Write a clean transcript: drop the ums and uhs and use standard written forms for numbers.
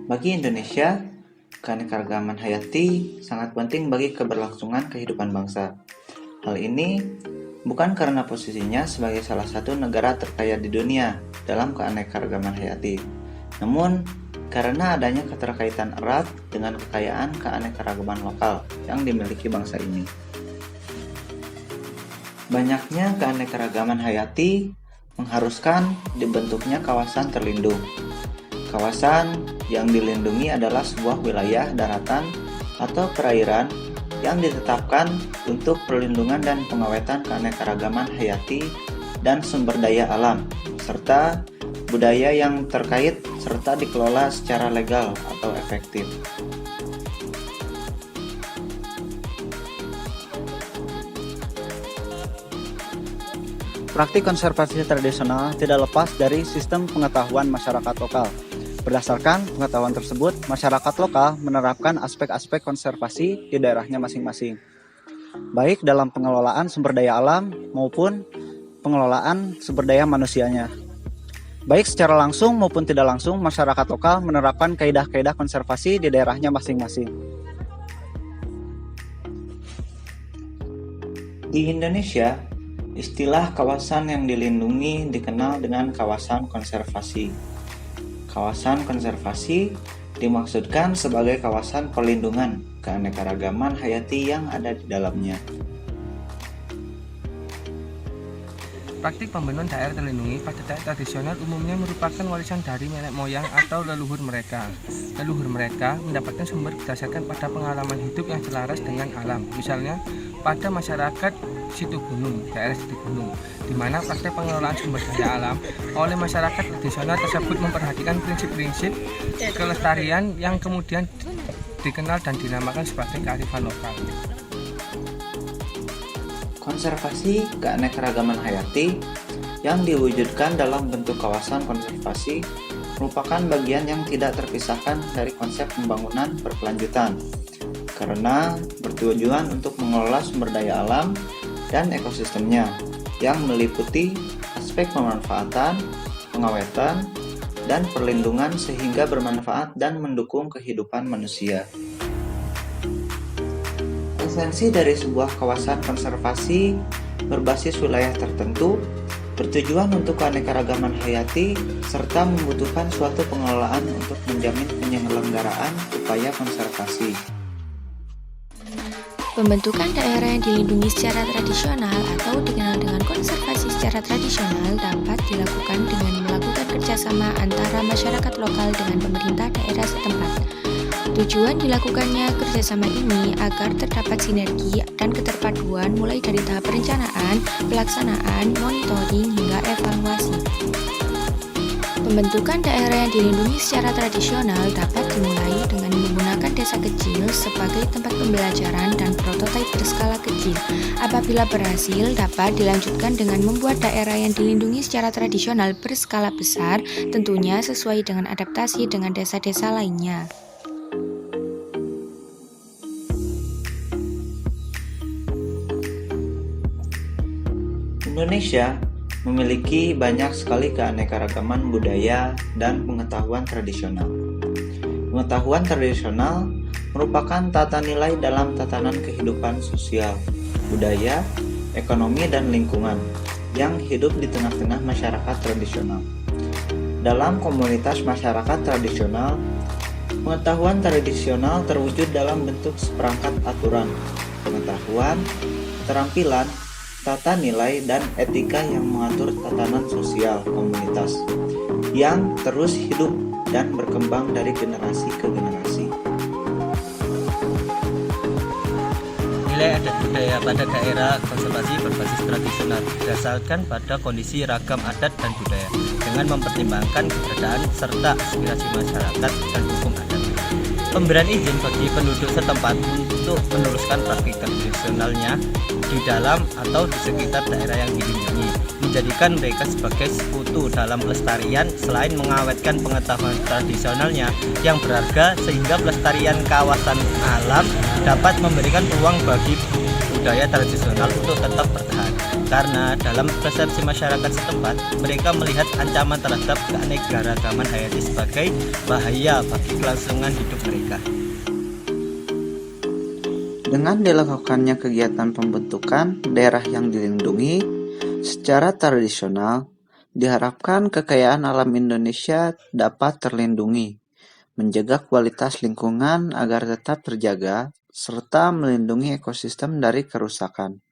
Bagi Indonesia, keanekaragaman hayati sangat penting bagi keberlangsungan kehidupan bangsa. Hal ini bukan karena posisinya sebagai salah satu negara terkaya di dunia dalam keanekaragaman hayati, namun karena adanya keterkaitan erat dengan kekayaan keanekaragaman lokal yang dimiliki bangsa ini. Banyaknya keanekaragaman hayati mengharuskan dibentuknya kawasan terlindung. Kawasan yang dilindungi adalah sebuah wilayah daratan atau perairan yang ditetapkan untuk perlindungan dan pengawetan keanekaragaman hayati dan sumber daya alam, serta budaya yang terkait serta dikelola secara legal atau efektif. Praktik konservasi tradisional tidak lepas dari sistem pengetahuan masyarakat lokal. Berdasarkan pengetahuan tersebut, masyarakat lokal menerapkan aspek-aspek konservasi di daerahnya masing-masing, baik dalam pengelolaan sumber daya alam maupun pengelolaan sumber daya manusianya. Baik secara langsung maupun tidak langsung, masyarakat lokal menerapkan kaidah-kaidah konservasi di daerahnya masing-masing. Di Indonesia, istilah kawasan yang dilindungi dikenal dengan kawasan konservasi. Kawasan konservasi dimaksudkan sebagai kawasan perlindungan keanekaragaman hayati yang ada di dalamnya. Praktik pembunuhan daerah terlindungi pada daerah tradisional umumnya merupakan warisan dari nenek moyang atau leluhur mereka. Leluhur mereka mendapatkan sumber berdasarkan pada pengalaman hidup yang selaras dengan alam. Misalnya pada masyarakat situ gunung, daerah situ gunung, di mana praktek pengelolaan sumber daya alam oleh masyarakat tradisional tersebut memperhatikan prinsip-prinsip kelestarian yang kemudian dikenal dan dinamakan sebagai kearifan lokal. Konservasi keanekaragaman hayati yang diwujudkan dalam bentuk kawasan konservasi merupakan bagian yang tidak terpisahkan dari konsep pembangunan berkelanjutan, karena bertujuan untuk mengelola sumber daya alam dan ekosistemnya yang meliputi aspek pemanfaatan, pengawetan, dan perlindungan sehingga bermanfaat dan mendukung kehidupan manusia. Esensi dari sebuah kawasan konservasi berbasis wilayah tertentu bertujuan untuk keanekaragaman hayati serta membutuhkan suatu pengelolaan untuk menjamin penyelenggaraan upaya konservasi. Pembentukan daerah yang dilindungi secara tradisional atau dikenal dengan konservasi secara tradisional dapat dilakukan dengan melakukan kerjasama antara masyarakat lokal dengan pemerintah daerah setempat. Tujuan dilakukannya kerjasama ini agar terdapat sinergi dan keterpaduan mulai dari tahap perencanaan, pelaksanaan, monitoring, hingga evaluasi. Pembentukan daerah yang dilindungi secara tradisional dapat dimulai dengan menggunakan desa kecil sebagai tempat pembelajaran dan prototipe berskala kecil. Apabila berhasil, dapat dilanjutkan dengan membuat daerah yang dilindungi secara tradisional berskala besar, tentunya sesuai dengan adaptasi dengan desa-desa lainnya. Indonesia memiliki banyak sekali keanekaragaman budaya dan pengetahuan tradisional. Pengetahuan tradisional merupakan tata nilai dalam tatanan kehidupan sosial, budaya, ekonomi, dan lingkungan yang hidup di tengah-tengah masyarakat tradisional. Dalam komunitas masyarakat tradisional, pengetahuan tradisional terwujud dalam bentuk seperangkat aturan, pengetahuan, keterampilan, tata nilai, dan etika yang mengatur tatanan sosial komunitas yang terus hidup dan berkembang dari generasi ke generasi. Nilai adat budaya pada daerah konservasi berbasis tradisional berdasarkan pada kondisi ragam adat dan budaya dengan mempertimbangkan keberadaan serta aspirasi masyarakat dan hukum adat. Pemberian izin bagi penduduk setempat untuk meneruskan praktik tradisionalnya di dalam atau di sekitar daerah yang dilindungi menjadikan mereka sebagai sekutu dalam pelestarian selain mengawetkan pengetahuan tradisionalnya yang berharga sehingga pelestarian kawasan alam dapat memberikan peluang bagi budaya tradisional untuk tetap bertahan. Karena dalam persepsi masyarakat setempat, mereka melihat ancaman terhadap keanekaragaman hayati sebagai bahaya bagi kelangsungan hidup mereka. Dengan dilakukannya kegiatan pembentukan daerah yang dilindungi secara tradisional, diharapkan kekayaan alam Indonesia dapat terlindungi, menjaga kualitas lingkungan agar tetap terjaga, serta melindungi ekosistem dari kerusakan.